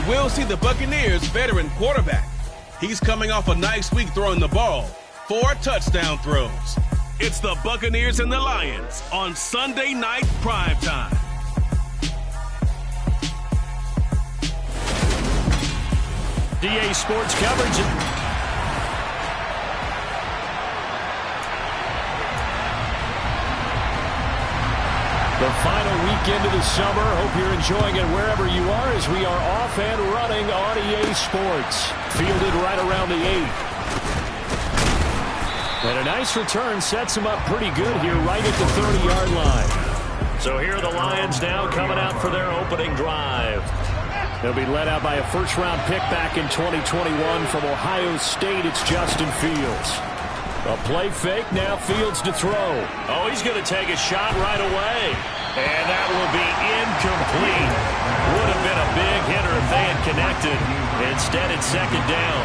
we'll see the Buccaneers' veteran quarterback. He's coming off a nice week throwing the ball. 4 touchdown throws. It's the Buccaneers and the Lions on Sunday Night Primetime. DA Sports coverage. The final weekend of the summer. Hope you're enjoying it wherever you are as we are off and running on EA Sports. Fielded right around the 8. And a nice return sets them up pretty good here right at the 30-yard line. So here are the Lions now coming out for their opening drive. They'll be led out by a first-round pick back in 2021 from Ohio State. It's Justin Fields. A play fake, now Fields to throw. Oh, he's going to take a shot right away. And that will be incomplete. Would have been a big hitter if they had connected. Instead, it's second down.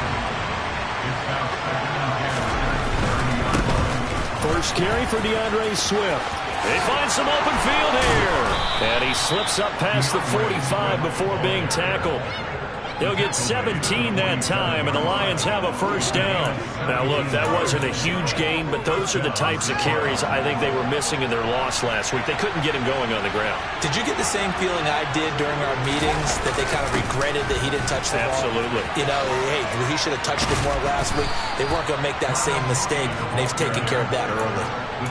First carry for DeAndre Swift. They find some open field here. And he slips up past the 45 before being tackled. He'll get 17 that time, and the Lions have a first down. Now, look, that wasn't a huge gain, but those are the types of carries I think they were missing in their loss last week. They couldn't get him going on the ground. Did you get the same feeling I did during our meetings, that they kind of regretted that he didn't touch the ball? Absolutely. You know, hey, he should have touched it more last week. They weren't going to make that same mistake, and they've taken care of that early.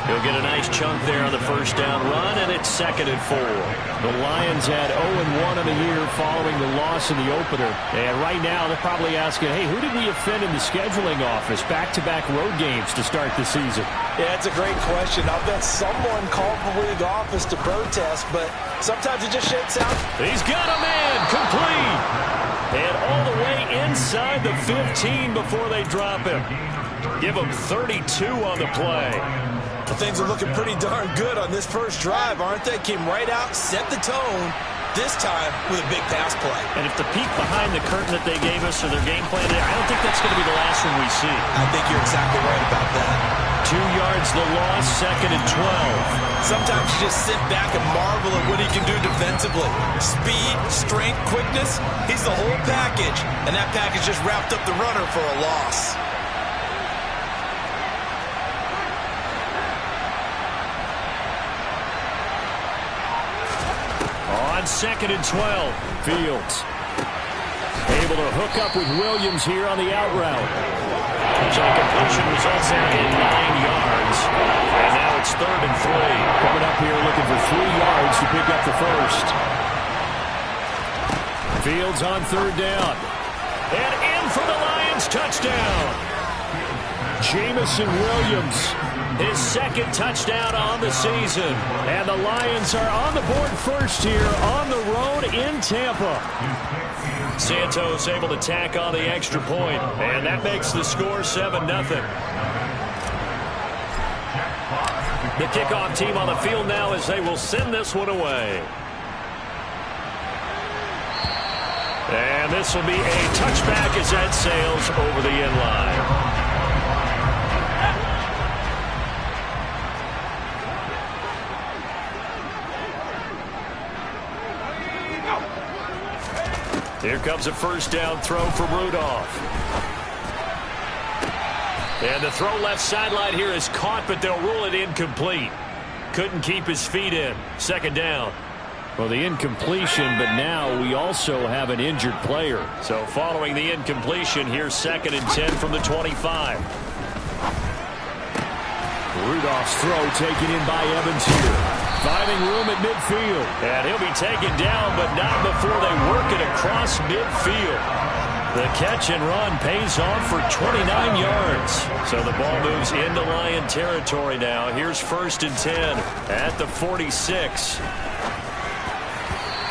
He'll get a nice chunk there on the first down run, and it's 2nd and 4. The Lions had 0-1 in the year following the loss in the opener. And right now, they're probably asking, hey, who did we offend in the scheduling office? Back-to-back road games to start the season. Yeah, it's a great question. I'll bet someone called the league office to protest, but sometimes it just shakes out. He's got a man complete. And all the way inside the 15 before they drop him. Give him 32 on the play. Well, things are looking pretty darn good on this first drive, aren't they? Came right out, set the tone, this time with a big pass play. And if the peek behind the curtain that they gave us or their game plan, I don't think that's going to be the last one we see. I think you're exactly right about that. 2 yards the loss, 2nd and 12. Sometimes you just sit back and marvel at what he can do defensively. Speed, strength, quickness, he's the whole package. And that package just wrapped up the runner for a loss. On 2nd and 12, Fields able to hook up with Williams here on the out route. So the completion results in 9 yards. And now it's 3rd and 3. Coming up here looking for 3 yards to pick up the first. Fields on 3rd down. And in for the Lions touchdown. Jamison Williams. His 2nd touchdown on the season. And the Lions are on the board first here on the road in Tampa. Santos able to tack on the extra point. And that makes the score 7-0. The kickoff team on the field now as they will send this one away. And this will be a touchback as that sails over the end line. Here comes a first down throw from Rudolph. And the throw left sideline here is caught, but they'll rule it incomplete. Couldn't keep his feet in. 2nd down. Well, the incompletion, but now we also have an injured player. So following the incompletion, here's 2nd and 10 from the 25. Rudolph's throw taken in by Evans here. Finding room at midfield. And he'll be taken down, but not before they work it across midfield. The catch and run pays off for 29 yards. So the ball moves into Lion territory now. Here's 1st and 10 at the 46.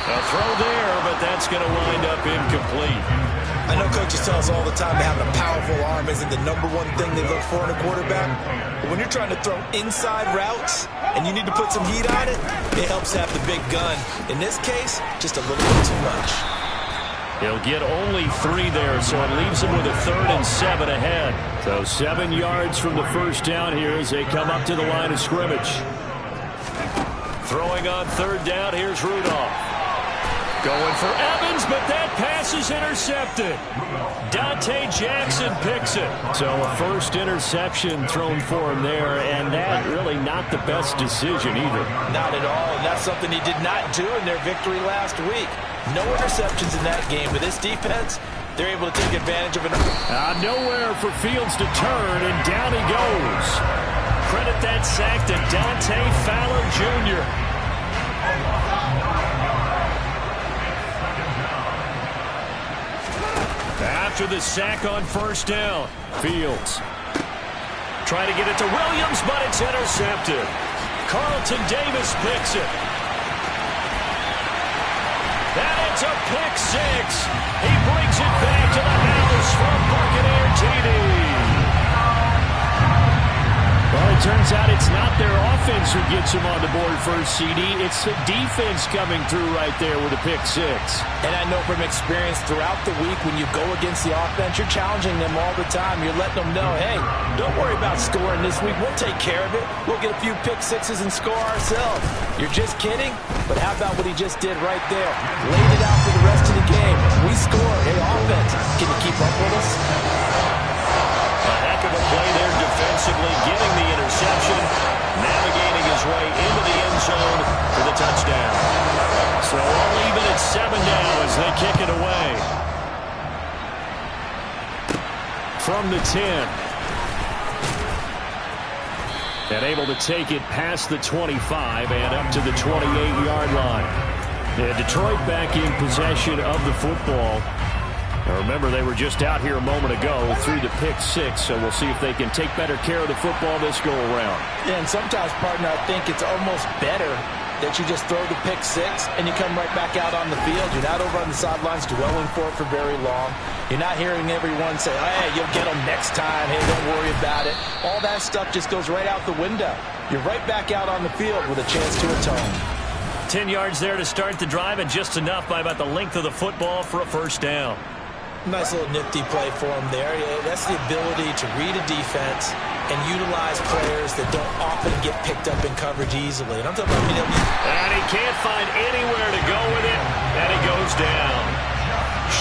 A throw there, but that's going to wind up incomplete. I know coaches tell us all the time that having a powerful arm isn't the #1 thing they look for in a quarterback. But when you're trying to throw inside routes and you need to put some heat on it, it helps have the big gun. In this case, just a little bit too much. He'll get only 3 there, so it leaves him with a 3rd and 7 ahead. So 7 yards from the first down here as they come up to the line of scrimmage. Throwing on 3rd down, here's Rudolph. Going for Evans, but that pass is intercepted. Dante Jackson picks it. So a first interception thrown for him there, and that really not the best decision either. Not at all, and that's something he did not do in their victory last week. No interceptions in that game, but this defense, they're able to take advantage of it. Nowhere for Fields to turn, and down he goes. Credit that sack to Dante Fowler Jr. After the sack on first down, Fields trying to get it to Williams, but it's intercepted. Carlton Davis picks it. And it's a pick six. He brings it back to the house from Buccaneer TD. Well, it turns out it's not their offense who gets him on the board first, CD. It's the defense coming through right there with a pick six. And I know from experience throughout the week when you go against the offense, you're challenging them all the time. You're letting them know, hey, don't worry about scoring this week. We'll take care of it. We'll get a few pick sixes and score ourselves. You're just kidding? But how about what he just did right there? Laid it out for the rest of the game. We scored. Hey, offense, can you keep up with us? A heck of a play there defensively, getting the interception, navigating his way into the end zone for the touchdown. So all even at 7 now as they kick it away. From the 10. And able to take it past the 25 and up to the 28-yard line. And Detroit back in possession of the football. Now remember, they were just out here a moment ago through the pick six, so we'll see if they can take better care of the football this go-around. Yeah, and sometimes, partner, I think it's almost better that you just throw the pick six and you come right back out on the field. You're not over on the sidelines dwelling for it for very long. You're not hearing everyone say, hey, you'll get them next time. Hey, don't worry about it. All that stuff just goes right out the window. You're right back out on the field with a chance to atone. 10 yards there to start the drive, and just enough by about the length of the football for a first down. Nice little nifty play for him there. Yeah, that's the ability to read a defense and utilize players that don't often get picked up in coverage easily. And I'm talking about being able to... And he can't find anywhere to go with it, and he goes down.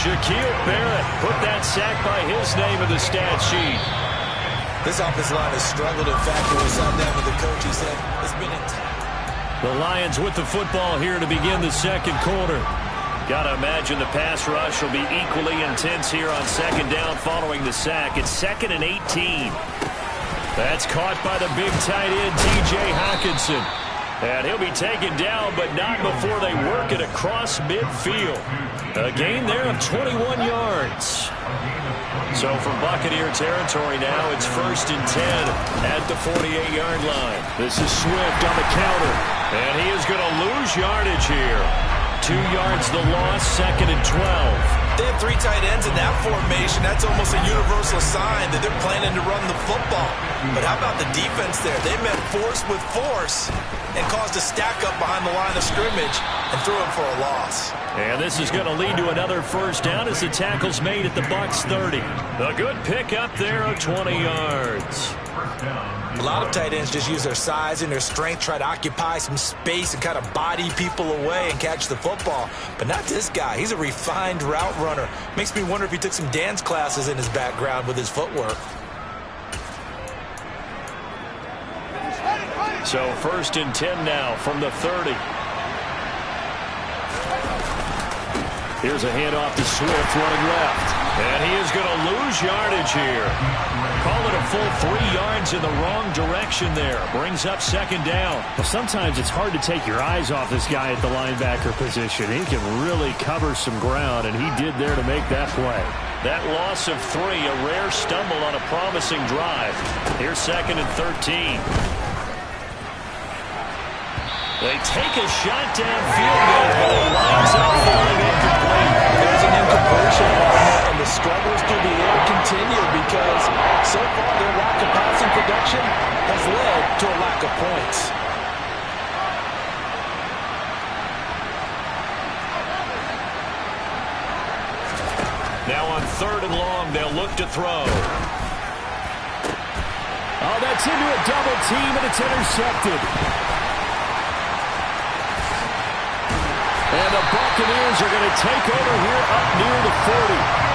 Shaquille Barrett put that sack by his name in the stat sheet. This offensive line has struggled. In fact, when we sat down with the coach, he said it's been... The Lions with the football here to begin the second quarter. Got to imagine the pass rush will be equally intense here on second down following the sack. It's 2nd and 18. That's caught by the big tight end, T.J. Hockenson. And he'll be taken down, but not before they work it across midfield. A gain there of 21 yards. So from Buccaneer territory now, it's 1st and 10 at the 48-yard line. This is Swift on the counter, and he is going to lose yardage here. 2 yards the loss, 2nd and 12. They have 3 tight ends in that formation. That's almost a universal sign that they're planning to run the football. But how about the defense there? They met force with force and caused a stack up behind the line of scrimmage and threw him for a loss. And this is going to lead to another first down as the tackle's made at the Bucs 30. A good pickup there of 20 yards. A lot of tight ends just use their size and their strength, try to occupy some space and kind of body people away and catch the football. But not this guy. He's a refined route runner. Makes me wonder if he took some dance classes in his background with his footwork. So 1st and 10 now from the 30. Here's a handoff to Swift running left. And he is going to lose yardage here. Call it a full 3 yards in the wrong direction there. Brings up 2nd down. Well, sometimes it's hard to take your eyes off this guy at the linebacker position. He can really cover some ground, and he did there to make that play. That loss of 3, a rare stumble on a promising drive. Here's 2nd and 13. They take a shot downfield, but it lines up falling incomplete. There's an incompletion, and the struggles through the air continue because so far their lack of passing production has led to a lack of points. Now on 3rd and long, they'll look to throw. Oh, that's into a double team, and it's intercepted. And the Buccaneers are going to take over here up near the 40.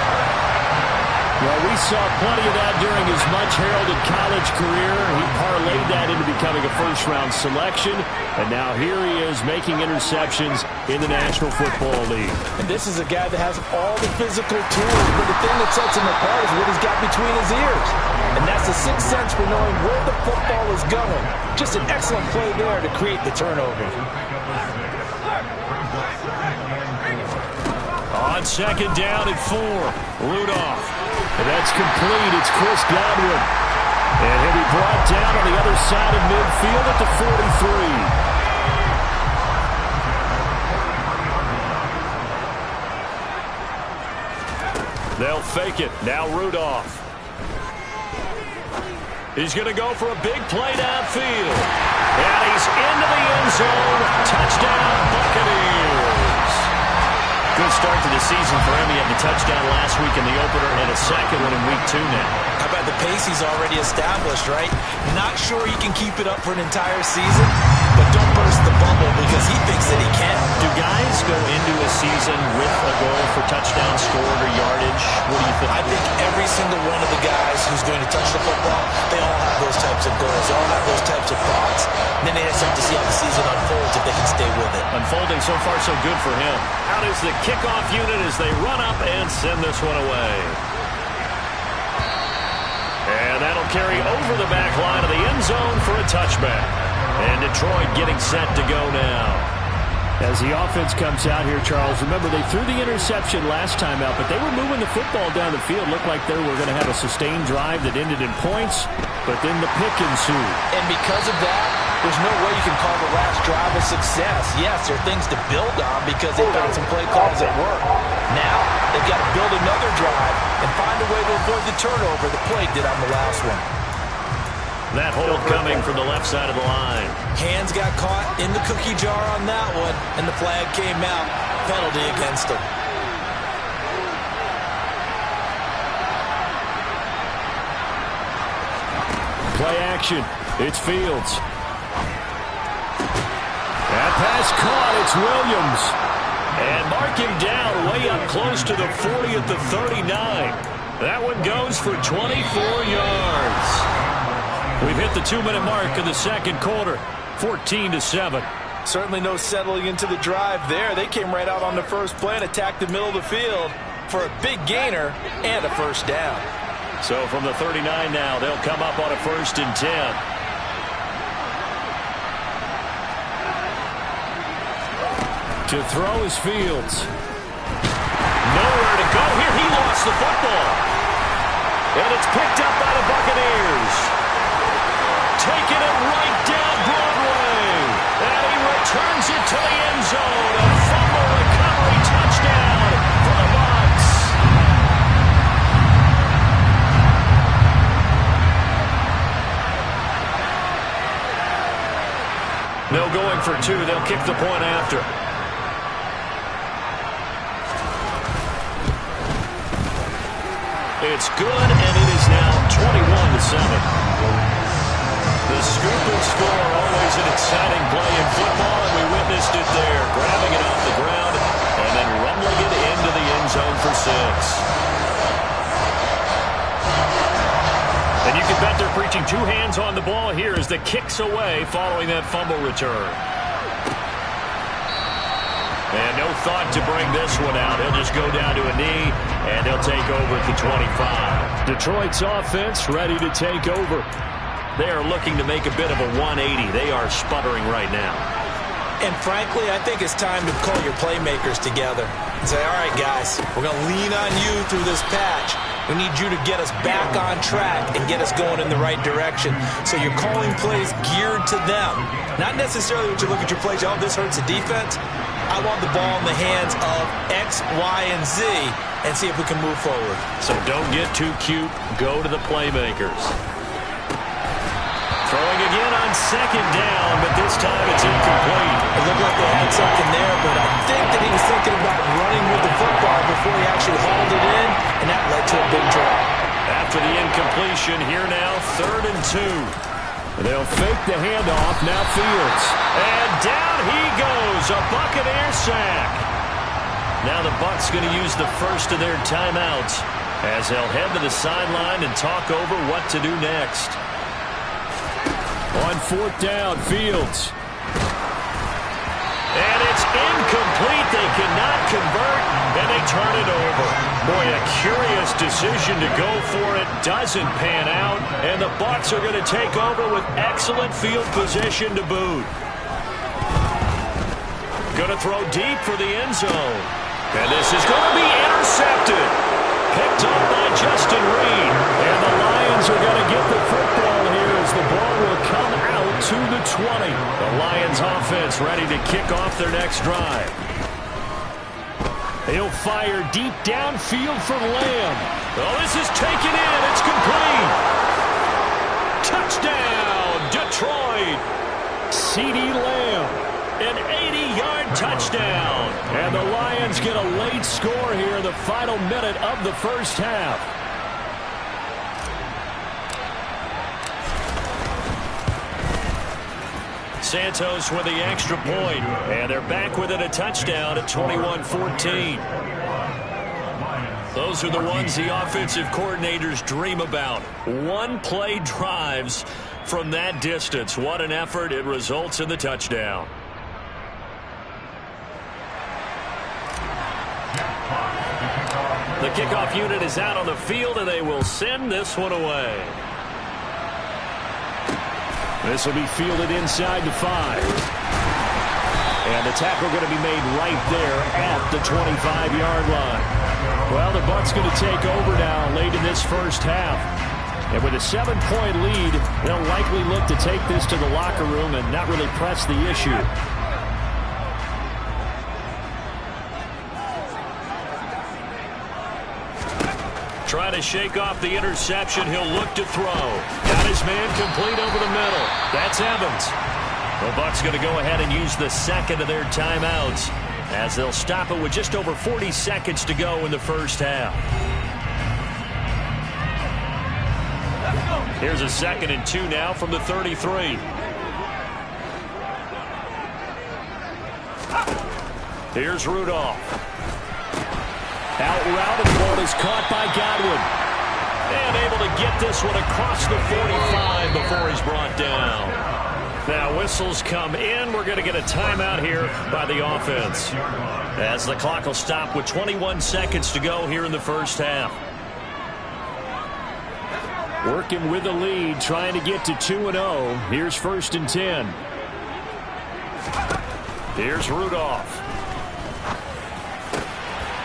Well, we saw plenty of that during his much-heralded college career. He parlayed that into becoming a first-round selection, and now here he is making interceptions in the National Football League. And this is a guy that has all the physical tools, but the thing that sets him apart is what he's got between his ears. And that's the sixth sense for knowing where the football is going. Just an excellent play there to create the turnover. On second down and 4, Rudolph. And that's complete. It's Chris Godwin. And he'll be brought down on the other side of midfield at the 43. They'll fake it. Now Rudolph. He's going to go for a big play downfield. And he's into the end zone. Touchdown, Buccaneers. Good start to the season for him. He had the touchdown last week in the opener and a second one in week 2 now. How about the pace he's already established, right? Not sure he can keep it up for an entire season, but don't burst the bubble because he thinks that he can. Do guys go into a season with a goal for touchdowns scored or yardage? What do you think? I think every single one of the guys who's going to touch the football, they all have those types of goals. They all have those types of thoughts. And then they just have to see how the season unfolds if they can stay with it. Unfolding so far so good for him. Out is the kickoff unit as they run up and send this one away. And that'll carry over the back line of the end zone for a touchback. And Detroit getting set to go now. As the offense comes out here, Charles, remember they threw the interception last time out, but they were moving the football down the field. Looked like they were going to have a sustained drive that ended in points, but then the pick ensued. And because of that, there's no way you can call the last drive a success. Yes, there are things to build on because they found some play calls that work. Now, they've got to build another drive and find a way to avoid the turnover the play did on the last one. That hold coming from the left side of the line. Hands got caught in the cookie jar on that one, and the flag came out. Penalty against him. Play action. It's Fields. That pass caught. It's Williams. And mark him down way up close to the 40 at the 39. That one goes for 24 yards. We've hit the 2-minute mark of the second quarter, 14-7. Certainly no settling into the drive there. They came right out on the first play and attacked the middle of the field for a big gainer and a first down. So from the 39 now, they'll come up on a 1st and 10. To throw is Fields. Nowhere to go here. He lost the football. And it's picked up by the Buccaneers. Taking it right down Broadway. And he returns it to the end zone. A fumble recovery touchdown for the Bucs. No going for 2. They'll kick the point after. It's good, and it is now 21-7. The scoop and score, always an exciting play in football, and we witnessed it there, grabbing it off the ground and then rumbling it into the end zone for 6. And you can bet they're preaching 2 hands on the ball here as the kick's away following that fumble return. And no thought to bring this one out. He'll just go down to a knee, and they'll take over at the 25. Detroit's offense ready to take over. They are looking to make a bit of a 180. They are sputtering right now. And frankly, I think it's time to call your playmakers together and say, all right, guys, we're going to lean on you through this patch. We need you to get us back on track and get us going in the right direction. So you're calling plays geared to them. Not necessarily when you look at your plays, oh, this hurts the defense. I want the ball in the hands of X, Y, and Z and see if we can move forward. So don't get too cute. Go to the playmakers. Throwing again on second down, but this time it's incomplete. It looked like they had something there, but I think that he was thinking about running with the football before he actually hauled it in, and that led to a big drop. After the incompletion, here now, 3rd and 2. They'll fake the handoff. Now Fields. And down he goes. A Buccaneer sack. Now the Bucs going to use the first of their timeouts as they'll head to the sideline and talk over what to do next. On 4th down, Fields. And it's incomplete. They cannot convert, and they turn it over. Boy, a curious decision to go for it. Doesn't pan out, and the Bucs are going to take over with excellent field position to boot. Going to throw deep for the end zone. And this is going to be intercepted. Picked up by Justin Reed. And the Lions are going to get the football here as the ball will come out to the 20. The Lions offense ready to kick off their next drive. He'll fire deep downfield for Lamb. Oh, this is taken in. It's complete. Touchdown, Detroit. CeeDee Lamb. An 80-yard touchdown. And the Lions get a late score here in the final minute of the first half. Santos with the extra point. And they're back within a touchdown at 21-14. Those are the ones the offensive coordinators dream about. One-play drives from that distance. What an effort. It results in the touchdown. The kickoff unit is out on the field, and they will send this one away. This will be fielded inside the 5. And the tackle going to be made right there at the 25-yard line. Well, the Bucs going to take over now late in this first half. And with a 7-point lead, they'll likely look to take this to the locker room and not really press the issue. Trying to shake off the interception. He'll look to throw. Got his man complete over the middle. That's Evans. The Bucs going to go ahead and use the second of their timeouts as they'll stop it with just over 40 seconds to go in the first half. Here's a 2nd and 2 now from the 33. Here's Rudolph. Out route, and the ball is caught by Godwin. And able to get this one across the 45 before he's brought down. Now whistles come in. We're going to get a timeout here by the offense, as the clock will stop with 21 seconds to go here in the first half. Working with the lead, trying to get to 2-0. Here's 1st and 10. Here's Rudolph.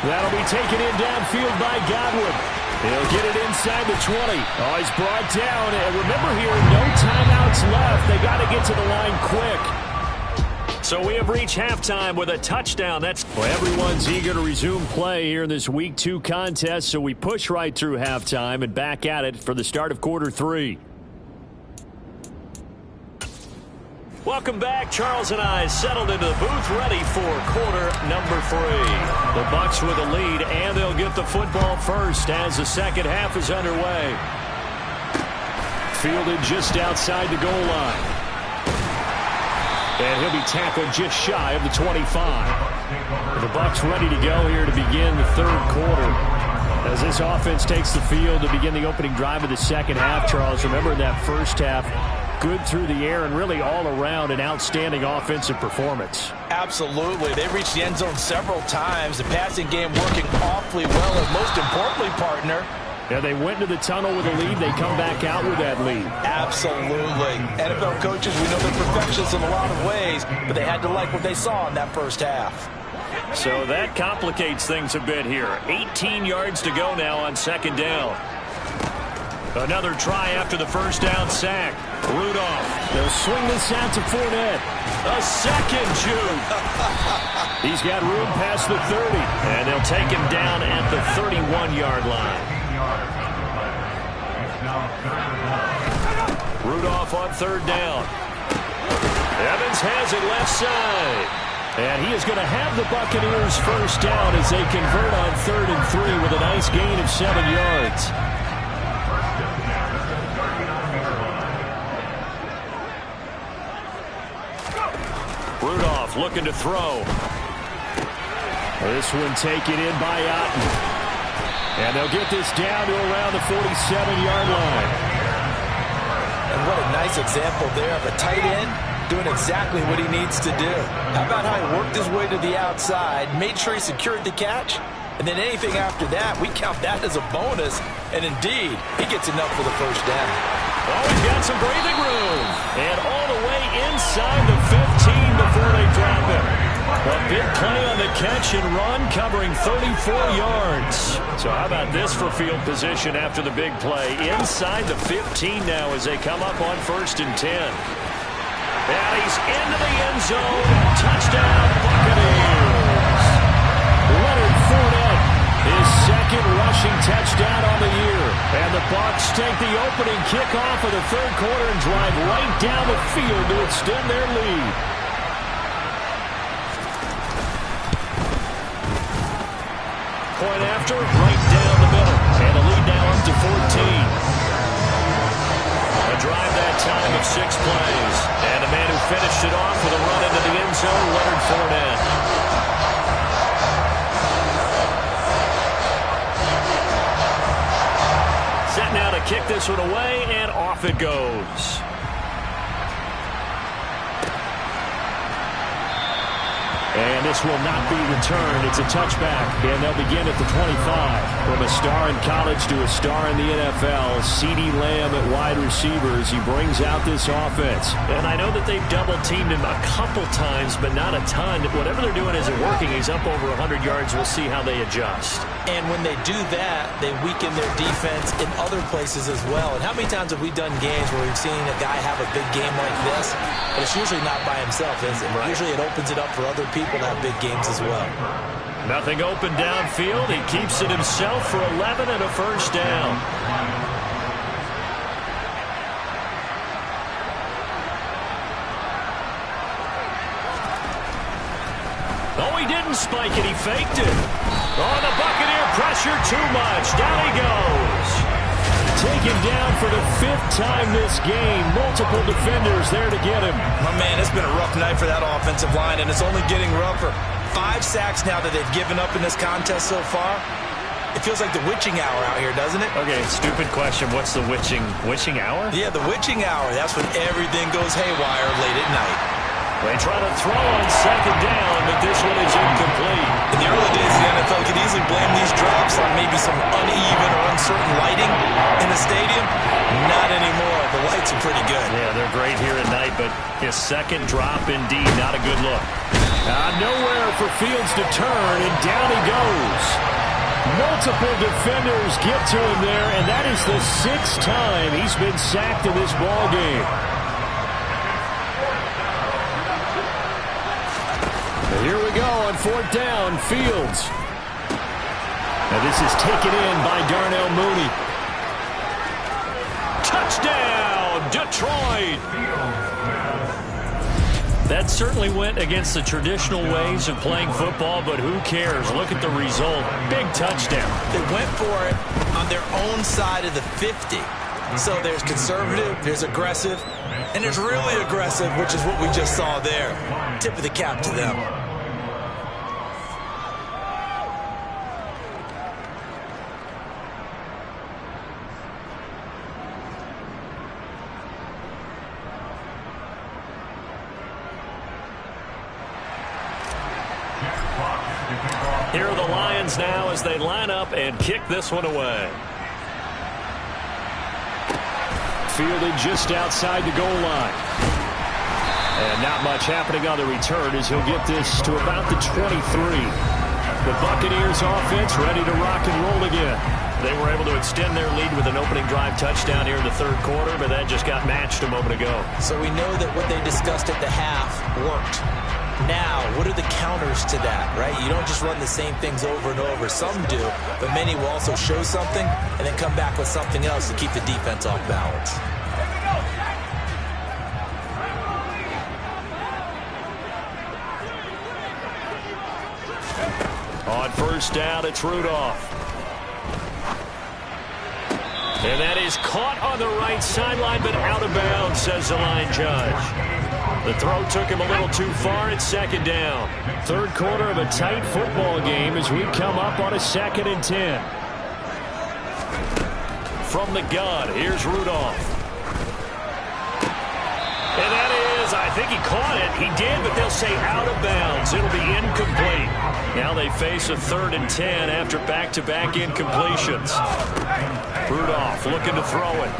That'll be taken in downfield by Godwin. He'll get it inside the 20. Oh, he's brought down. And remember here, no timeouts left. They got to get to the line quick. So we have reached halftime with a touchdown. Well, everyone's eager to resume play here in this Week 2 contest, so we push right through halftime and back at it for the start of quarter 3. Welcome back. Charles and I settled into the booth, ready for quarter number 3. The Bucs with a lead, and they'll get the football first as the second half is underway. Fielded just outside the goal line. And he'll be tackled just shy of the 25. The Bucs ready to go here to begin the third quarter. As this offense takes the field to begin the opening drive of the second half, Charles, remember in that first half, good through the air and really all around an outstanding offensive performance. Absolutely. They reached the end zone several times. The passing game working awfully well, and most importantly, partner, yeah, they went to the tunnel with a lead. They come back out with that lead. Absolutely. NFL coaches, we know they're perfectionists in a lot of ways, but they had to like what they saw in that first half. So that complicates things a bit here. 18 yards to go now on 2nd down. Another try after the first down sack. Rudolph. They'll swing this out to Fournette. A second juke. He's got room past the 30. And they'll take him down at the 31-yard line. Rudolph on 3rd down. Evans has it left side. And he is going to have the Buccaneers first down as they convert on 3rd and 3 with a nice gain of 7 yards. Rudolph looking to throw. This one taken in by Otten. And they'll get this down to around the 47-yard line. And what a nice example there of a tight end doing exactly what he needs to do. How about how he worked his way to the outside, made sure he secured the catch, and then anything after that, we count that as a bonus. And indeed, he gets enough for the first down. Oh, he's got some breathing room. And all the way inside the 15 before they drop him. A big play on the catch and run, covering 34 yards. So how about this for field position after the big play? Inside the 15 now as they come up on 1st and 10. And he's into the end zone. Touchdown, Buccaneers. Leonard Fournette, his second rushing touchdown on the year. And the Bucs take the opening kickoff of the third quarter and drive right down the field to extend their lead. Point after, right down the middle. And the lead now up to 14. A drive that time of 6 plays. And the man who finished it off with a run into the end zone, Leonard Fournette. Set now to kick this one away, and off it goes. And this will not be returned. It's a touchback, and they'll begin at the 25. From a star in college to a star in the NFL, CeeDee Lamb at wide receivers. He brings out this offense. And I know that they've double-teamed him a couple times, but not a ton. Whatever they're doing isn't working. He's up over 100 yards. We'll see how they adjust. And when they do that, they weaken their defense in other places as well. And how many times have we done games where we've seen a guy have a big game like this? But it's usually not by himself, is it? Right. Usually it opens it up for other people to have big games as well. Nothing open downfield. He keeps it himself for 11 and a first down. Oh, he didn't spike it. He faked it. Oh, the Buccaneer pressure too much. Down he goes. Taken down for the 5th time this game. Multiple defenders there to get him. My man, it's been a rough night for that offensive line, and it's only getting rougher. 5 sacks now that they've given up in this contest so far. It feels like the witching hour out here, doesn't it? Okay, stupid question. What's the witching hour? Yeah, the witching hour. That's when everything goes haywire late at night. They try to throw on 2nd down, but this one is incomplete. In the early days of the NFL, you could easily blame these drops on maybe some uneven or uncertain lighting in the stadium. Not anymore. The lights are pretty good. Yeah, they're great here at night, but his second drop, indeed, not a good look. Nowhere for Fields to turn, and down he goes. Multiple defenders get to him there, and that is the 6th time he's been sacked in this ballgame. Here we go on 4th down, Fields. Now this is taken in by Darnell Mooney. Touchdown, Detroit! That certainly went against the traditional ways of playing football, but who cares? Look at the result. Big touchdown. They went for it on their own side of the 50. So there's conservative, there's aggressive, and there's really aggressive, which is what we just saw there. Tip of the cap to them. Here are the Lions now as they line up and kick this one away. Fielded just outside the goal line. And not much happening on the return as he'll get this to about the 23. The Buccaneers offense ready to rock and roll again. They were able to extend their lead with an opening drive touchdown here in the 3rd quarter, but that just got matched a moment ago. So we know that what they discussed at the half worked. Now, what are the counters to that, right? You don't just run the same things over and over. Some do, but many will also show something and then come back with something else to keep the defense off balance. On 1st down, it's Rudolph. And that is caught on the right sideline, but out of bounds, says the line judge. The throw took him a little too far. It's second down. Third quarter of a tight football game as we come up on a 2nd and 10. From the gun, here's Rudolph. And that is, I think he caught it. He did, but they'll say out of bounds. It'll be incomplete. Now they face a 3rd and 10 after back-to-back incompletions. Rudolph looking to throw it.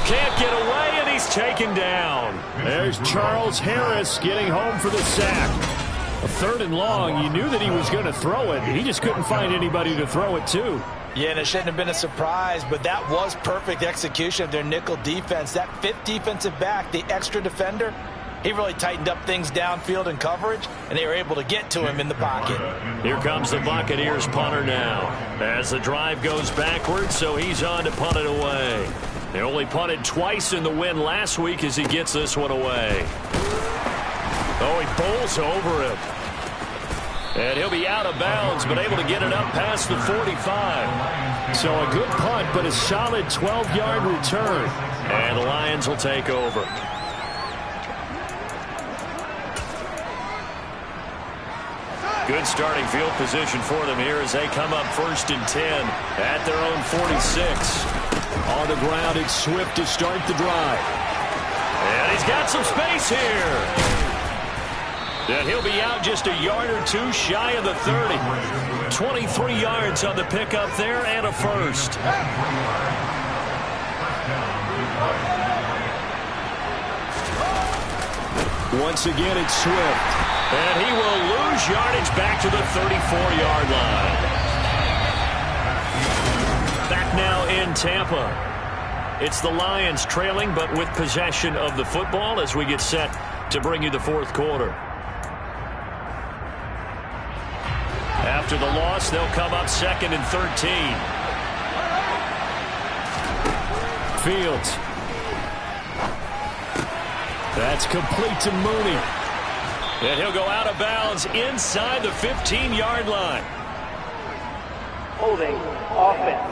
Can't get away, and he's taken down. There's Charles Harris getting home for the sack. A 3rd and long. You knew that he was going to throw it. He just couldn't find anybody to throw it to. Yeah, and it shouldn't have been a surprise, but that was perfect execution of their nickel defense. That 5th defensive back, the extra defender, he really tightened up things downfield in coverage, and they were able to get to him in the pocket. Here comes the Buccaneers punter now. As the drive goes backwards, so he's on to punt it away. They only punted twice in the win last week as he gets this one away. Oh, he bowls over him. And he'll be out of bounds, but able to get it up past the 45. So a good punt, but a solid 12-yard return. And the Lions will take over. Good starting field position for them here as they come up 1st and 10 at their own 46. On the ground, it's Swift to start the drive. And he's got some space here. And he'll be out just a yard or two shy of the 30. 23 yards on the pickup there and a first. Once again, it's Swift. And he will lose yardage back to the 34-yard line. Back now in Tampa. It's the Lions trailing, but with possession of the football as we get set to bring you the 4th quarter. After the loss, they'll come up 2nd and 13. Fields. That's complete to Mooney. And he'll go out of bounds inside the 15-yard line. Holding offense.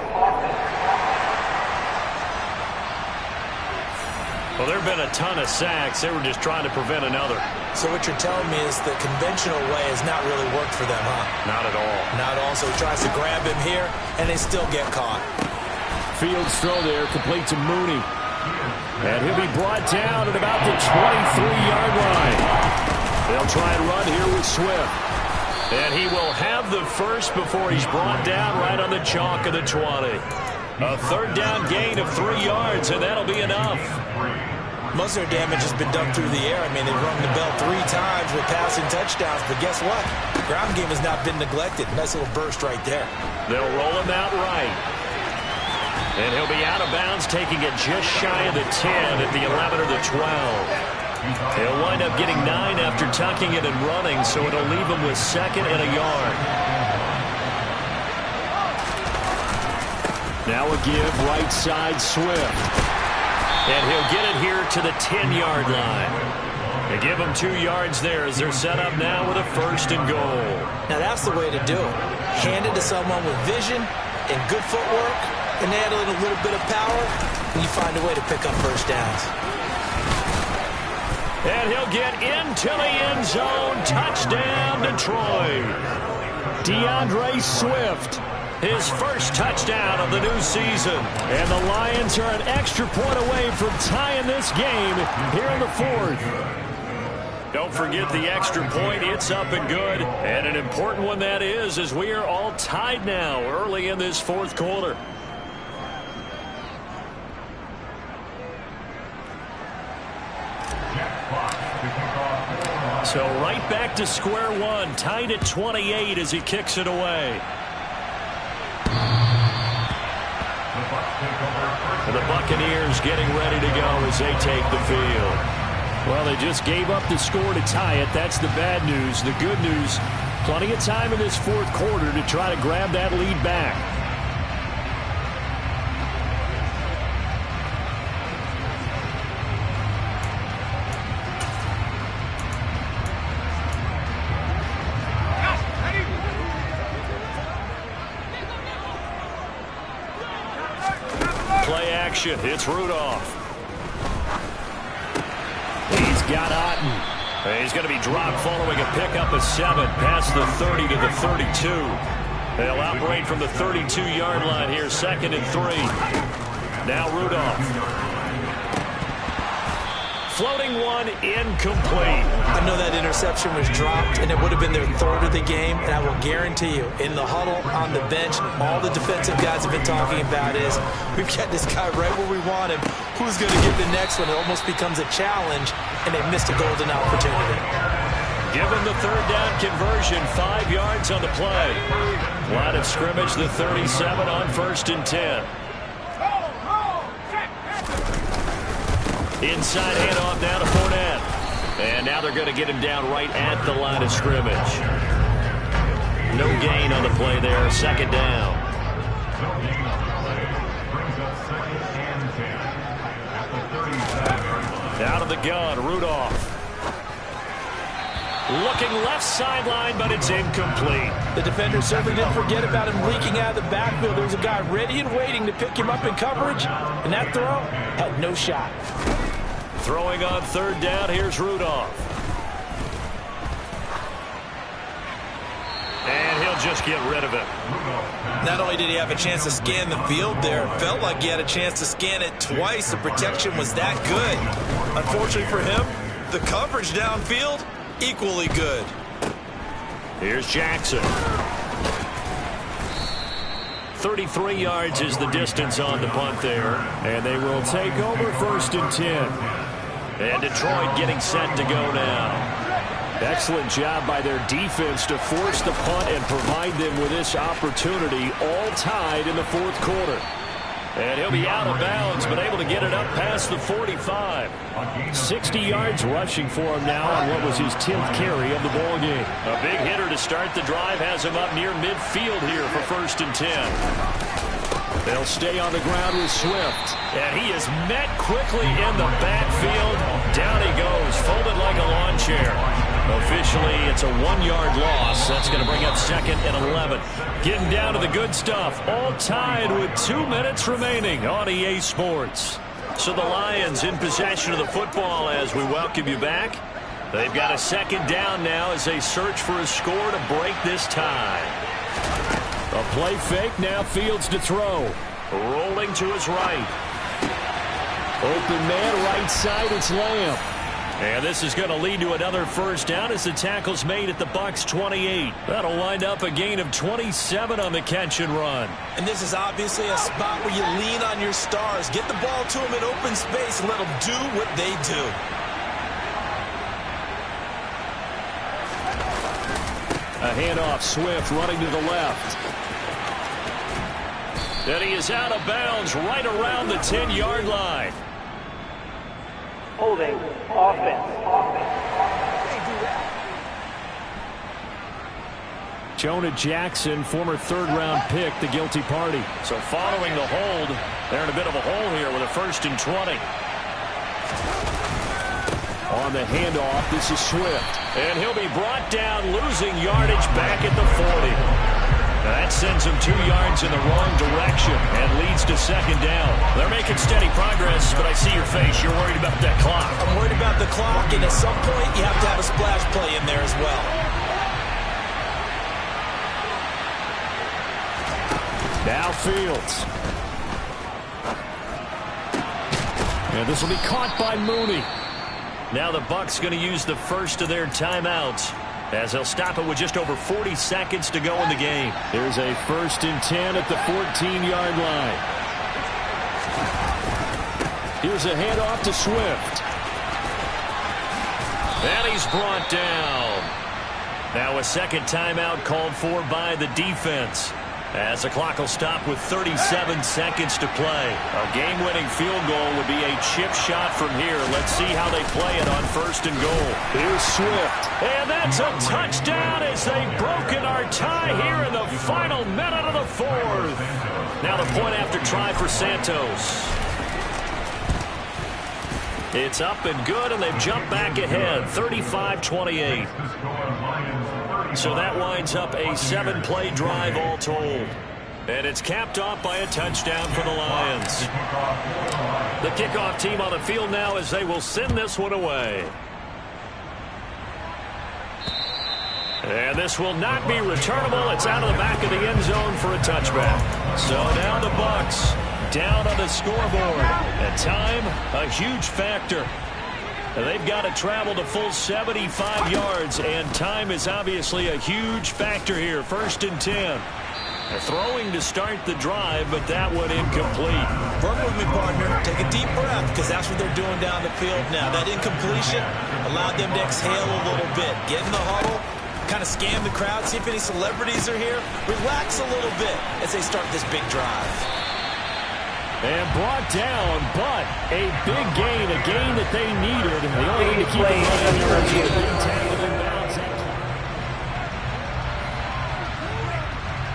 Well, there have been a ton of sacks. They were just trying to prevent another. So what you're telling me is the conventional way has not really worked for them, huh? Not at all. Not at all. So he tries to grab him here, and they still get caught. Fields throw there, complete to Mooney. And he'll be brought down at about the 23-yard line. They'll try and run here with Swift. And he will have the first before he's brought down right on the chalk of the 20. A 3rd down gain of 3 yards, and that'll be enough. Most of their damage has been done through the air. I mean, they've rung the bell 3 times with passing touchdowns, but guess what? Ground game has not been neglected. Nice little burst right there. They'll roll him out right. And he'll be out of bounds, taking it just shy of the 10 at the 11 or the 12. He'll wind up getting 9 after tucking it and running, so it'll leave him with 2nd and a yard. Now a give right side Swift. And he'll get it here to the 10-yard line. They give him 2 yards there as they're set up now with a 1st and goal. Now that's the way to do it. Hand it to someone with vision and good footwork, and add a little bit of power, and you find a way to pick up 1st downs. And he'll get into the end zone. Touchdown, Detroit. DeAndre Swift. His first touchdown of the new season. And the Lions are an extra point away from tying this game here in the 4th. Don't forget the extra point. It's up and good. And an important one that is, as we are all tied now early in this 4th quarter. So right back to square one, tied at 28 as he kicks it away. And the Buccaneers getting ready to go as they take the field. Well, they just gave up the score to tie it. That's the bad news. The good news, plenty of time in this 4th quarter to try to grab that lead back. Play action. It's Rudolph. got Otten. He's going to be dropped following a pickup of 7 past the 30 to the 32. They'll operate from the 32-yard line here, 2nd and 3. Now Rudolph. Floating one, incomplete. I know that interception was dropped, and it would have been their 3rd of the game, and I will guarantee you, in the huddle, on the bench, all the defensive guys have been talking about is, we've got this guy right where we want him. Who's going to get the next one? It almost becomes a challenge, and they missed a golden opportunity. Given the 3rd down conversion, 5 yards on the play. Line of scrimmage, the 37 on 1st and 10. Inside handoff now to Fournette. And now they're going to get him down right at the line of scrimmage. No gain on the play there. 2nd down. Out of the gun, Rudolph. Looking left sideline, but it's incomplete. The defender certainly didn't forget about him leaking out of the backfield. There was a guy ready and waiting to pick him up in coverage, and that throw had no shot. Throwing on 3rd down, here's Rudolph. And he'll just get rid of it. Not only did he have a chance to scan the field there, it felt like he had a chance to scan it twice. The protection was that good. Unfortunately for him, the coverage downfield, equally good. Here's Jackson. 33 yards is the distance on the punt there. And they will take over 1st and 10. And Detroit getting set to go now. Excellent job by their defense to force the punt and provide them with this opportunity, all tied in the 4th quarter. And he'll be out of bounds, but able to get it up past the 45. 60 yards rushing for him now on what was his 10th carry of the ball game. A big hitter to start the drive has him up near midfield here for 1st and 10. They'll stay on the ground with Swift. And he is met quickly in the backfield. Down he goes, folded like a lawn chair. Officially, it's a 1-yard loss. That's going to bring up 2nd and 11. Getting down to the good stuff. All tied with 2 minutes remaining on EA Sports. So the Lions in possession of the football as we welcome you back. They've got a 2nd down now as they search for a score to break this tie. A play fake, now Fields to throw. Rolling to his right. Open man, right side, it's Lamb. And this is going to lead to another 1st down as the tackle's made at the Bucs 28. That'll wind up a gain of 27 on the catch and run. And this is obviously a spot where you lean on your stars. Get the ball to them in open space and let them do what they do. A handoff, Swift running to the left. And he is out of bounds right around the 10-yard line. Holding, offense. Jonah Jackson, former 3rd-round pick, the guilty party. So following the hold, they're in a bit of a hole here with a 1st and 20. On the handoff, this is Swift. And he'll be brought down, losing yardage back at the 40. That sends him 2 yards in the wrong direction and leads to 2nd down. They're making steady progress, but I see your face. You're worried about that clock. I'm worried about the clock, and at some point, you have to have a splash play in there as well. Now Fields. And this will be caught by Mooney. Now the Bucs going to use the first of their timeouts as they'll stop it with just over 40 seconds to go in the game. There's a 1st and 10 at the 14-yard line. Here's a handoff to Swift. And he's brought down. Now a 2nd timeout called for by the defense. As the clock will stop with 37 seconds to play. A game-winning field goal would be a chip shot from here. Let's see how they play it on 1st and goal. Here's Swift. And that's a touchdown as they've broken our tie here in the final minute of the 4th. Now the point after try for Santos. It's up and good, and they've jumped back ahead, 35-28. So that winds up a 7-play drive all told. And it's capped off by a touchdown for the Lions. The kickoff team on the field now as they will send this one away. And this will not be returnable. It's out of the back of the end zone for a touchback. So now the Bucs down on the scoreboard. And time, a huge factor. They've got to travel the full 75 yards, and time is obviously a huge factor here. 1st and 10. They're throwing to start the drive, but that one incomplete. Work with me, partner. Take a deep breath, because that's what they're doing down the field now. That incompletion allowed them to exhale a little bit. Get in the huddle, kind of scan the crowd, see if any celebrities are here. Relax a little bit as they start this big drive. And brought down, but a big gain, a gain that they needed. They only need to keep it running.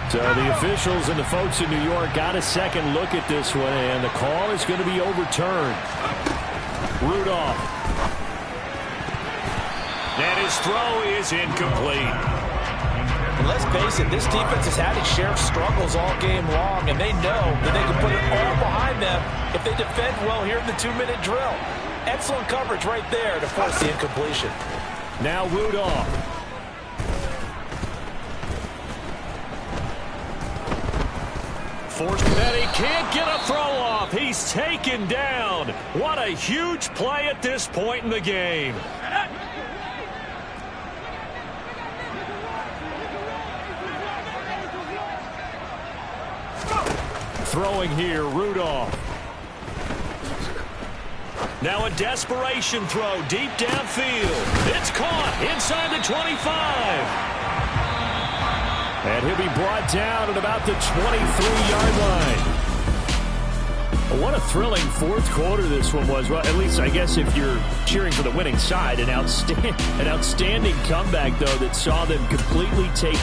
So the officials and the folks in New York got a second look at this one, and the call is going to be overturned. Rudolph. And his throw is incomplete. And let's face it, this defense has had its share of struggles all game long, and they know that they can put it all behind them if they defend well here in the 2-minute drill. Excellent coverage right there to force the incompletion. Now Rudolph. Forced that he can't get a throw off. He's taken down. What a huge play at this point in the game. Throwing here, Rudolph. Now a desperation throw deep downfield. It's caught inside the 25. And he'll be brought down at about the 23-yard line. What a thrilling fourth quarter this one was. Well, at least I guess if you're cheering for the winning side, an outstanding comeback, though, that saw them completely take